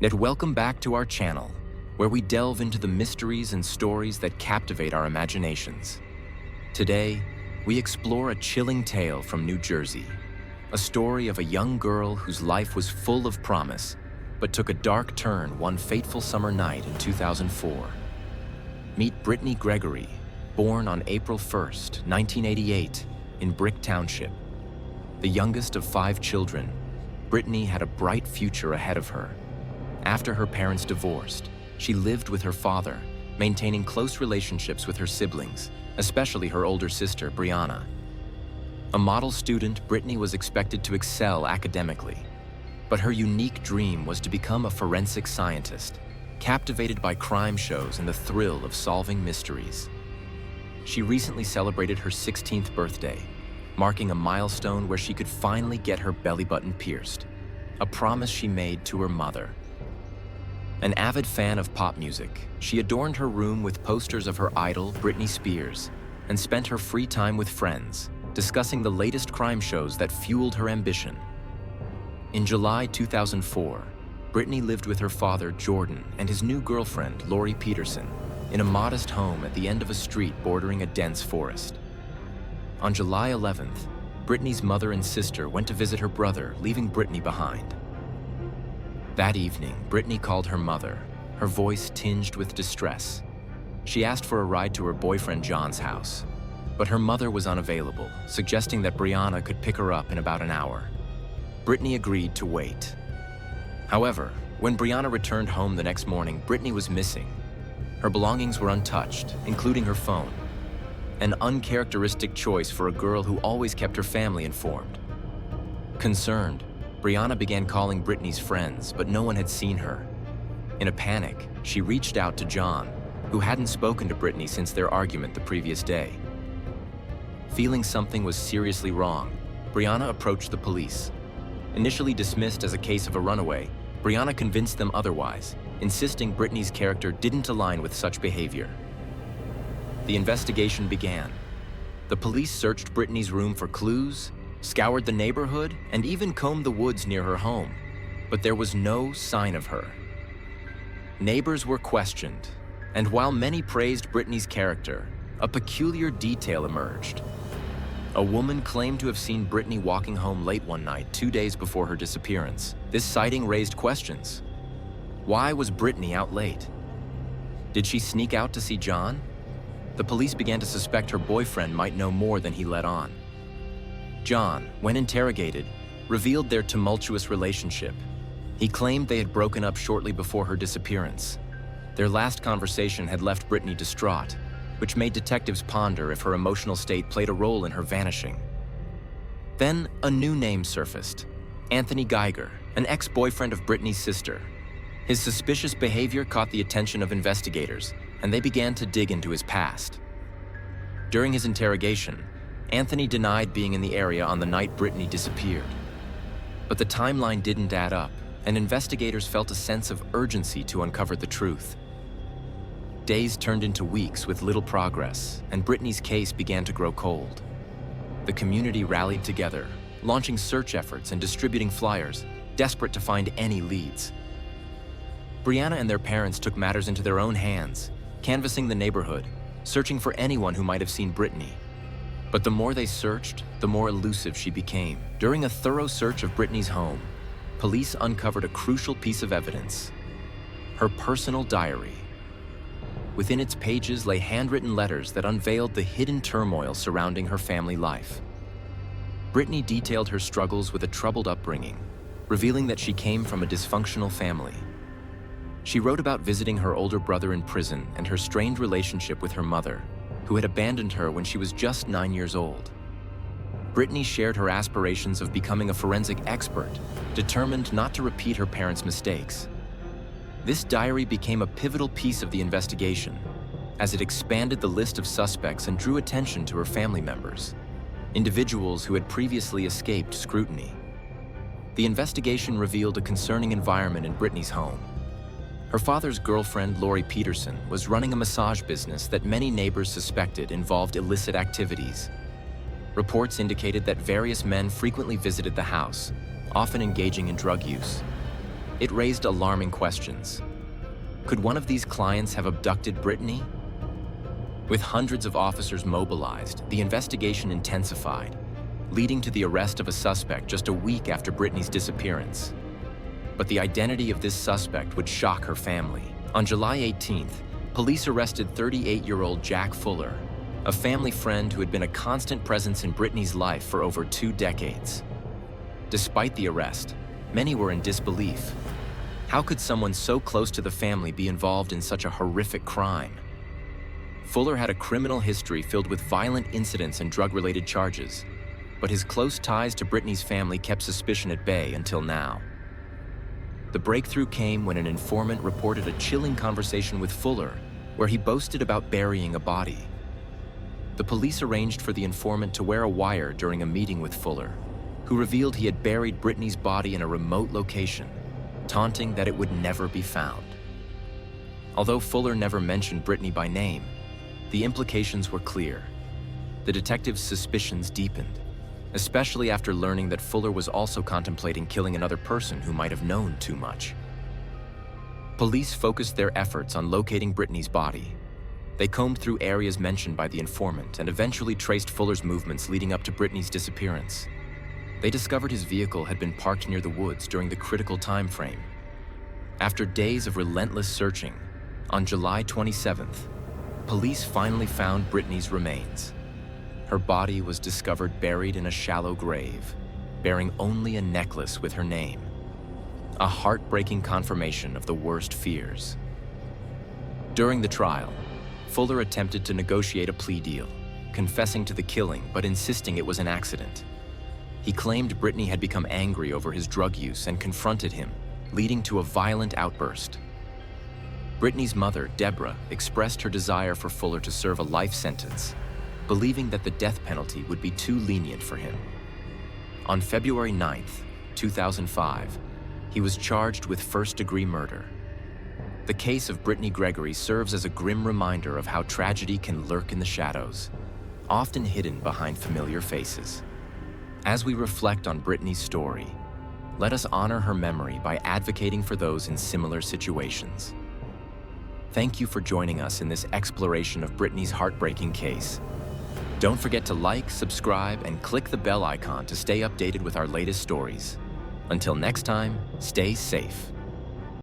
And welcome back to our channel, where we delve into the mysteries and stories that captivate our imaginations. Today, we explore a chilling tale from New Jersey, a story of a young girl whose life was full of promise, but took a dark turn one fateful summer night in 2004. Meet Brittany Gregory, born on April 1st, 1988, in Brick Township. The youngest of 5 children, Brittany had a bright future ahead of her. After her parents divorced, she lived with her father, maintaining close relationships with her siblings, especially her older sister, Brianna. A model student, Brittany was expected to excel academically, but her unique dream was to become a forensic scientist, captivated by crime shows and the thrill of solving mysteries. She recently celebrated her 16th birthday, marking a milestone where she could finally get her belly button pierced, a promise she made to her mother. An avid fan of pop music, she adorned her room with posters of her idol, Britney Spears, and spent her free time with friends, discussing the latest crime shows that fueled her ambition. In July 2004, Brittany lived with her father, Jordan, and his new girlfriend, Lori Peterson, in a modest home at the end of a street bordering a dense forest. On July 11th, Brittany's mother and sister went to visit her brother, leaving Brittany behind. That evening, Brittany called her mother, her voice tinged with distress. She asked for a ride to her boyfriend John's house, but her mother was unavailable, suggesting that Brianna could pick her up in about an hour. Brittany agreed to wait. However, when Brianna returned home the next morning, Brittany was missing. Her belongings were untouched, including her phone, an uncharacteristic choice for a girl who always kept her family informed. Concerned, Brianna began calling Brittany's friends, but no one had seen her. In a panic, she reached out to John, who hadn't spoken to Brittany since their argument the previous day. Feeling something was seriously wrong, Brianna approached the police. Initially dismissed as a case of a runaway, Brianna convinced them otherwise, insisting Brittany's character didn't align with such behavior. The investigation began. The police searched Brittany's room for clues, scoured the neighborhood, and even combed the woods near her home, but there was no sign of her. Neighbors were questioned, and while many praised Brittany's character, a peculiar detail emerged. A woman claimed to have seen Brittany walking home late one night 2 days before her disappearance. This sighting raised questions. Why was Brittany out late? Did she sneak out to see John? The police began to suspect her boyfriend might know more than he let on. John, when interrogated, revealed their tumultuous relationship. He claimed they had broken up shortly before her disappearance. Their last conversation had left Brittany distraught, which made detectives ponder if her emotional state played a role in her vanishing. Then, a new name surfaced: Anthony Geiger, an ex-boyfriend of Brittany's sister. His suspicious behavior caught the attention of investigators, and they began to dig into his past. During his interrogation, Anthony denied being in the area on the night Brittany disappeared. But the timeline didn't add up, and investigators felt a sense of urgency to uncover the truth. Days turned into weeks with little progress, and Brittany's case began to grow cold. The community rallied together, launching search efforts and distributing flyers, desperate to find any leads. Brianna and their parents took matters into their own hands, canvassing the neighborhood, searching for anyone who might have seen Brittany. But the more they searched, the more elusive she became. During a thorough search of Brittany's home, police uncovered a crucial piece of evidence: her personal diary. Within its pages lay handwritten letters that unveiled the hidden turmoil surrounding her family life. Brittany detailed her struggles with a troubled upbringing, revealing that she came from a dysfunctional family. She wrote about visiting her older brother in prison and her strained relationship with her mother, who had abandoned her when she was just 9 years old. Brittany shared her aspirations of becoming a forensic expert, determined not to repeat her parents' mistakes. This diary became a pivotal piece of the investigation, as it expanded the list of suspects and drew attention to her family members, individuals who had previously escaped scrutiny. The investigation revealed a concerning environment in Brittany's home. Her father's girlfriend, Lori Peterson, was running a massage business that many neighbors suspected involved illicit activities. Reports indicated that various men frequently visited the house, often engaging in drug use. It raised alarming questions. Could one of these clients have abducted Brittany? With hundreds of officers mobilized, the investigation intensified, leading to the arrest of a suspect just a week after Brittany's disappearance. But the identity of this suspect would shock her family. On July 18th, police arrested 38-year-old Jack Fuller, a family friend who had been a constant presence in Brittany's life for over 2 decades. Despite the arrest, many were in disbelief. How could someone so close to the family be involved in such a horrific crime? Fuller had a criminal history filled with violent incidents and drug-related charges, but his close ties to Brittany's family kept suspicion at bay until now. The breakthrough came when an informant reported a chilling conversation with Fuller, where he boasted about burying a body. The police arranged for the informant to wear a wire during a meeting with Fuller, who revealed he had buried Brittany's body in a remote location, taunting that it would never be found. Although Fuller never mentioned Brittany by name, the implications were clear. The detective's suspicions deepened, especially after learning that Fuller was also contemplating killing another person who might have known too much. Police focused their efforts on locating Brittany's body. They combed through areas mentioned by the informant and eventually traced Fuller's movements leading up to Brittany's disappearance. They discovered his vehicle had been parked near the woods during the critical time frame. After days of relentless searching, on July 27th, police finally found Brittany's remains. Her body was discovered buried in a shallow grave, bearing only a necklace with her name. A heartbreaking confirmation of the worst fears. During the trial, Fuller attempted to negotiate a plea deal, confessing to the killing but insisting it was an accident. He claimed Brittany had become angry over his drug use and confronted him, leading to a violent outburst. Brittany's mother, Deborah, expressed her desire for Fuller to serve a life sentence, believing that the death penalty would be too lenient for him. On February 9th, 2005, he was charged with first-degree murder. The case of Brittany Gregory serves as a grim reminder of how tragedy can lurk in the shadows, often hidden behind familiar faces. As we reflect on Brittany's story, let us honor her memory by advocating for those in similar situations. Thank you for joining us in this exploration of Brittany's heartbreaking case. Don't forget to like, subscribe, and click the bell icon to stay updated with our latest stories. Until next time, stay safe.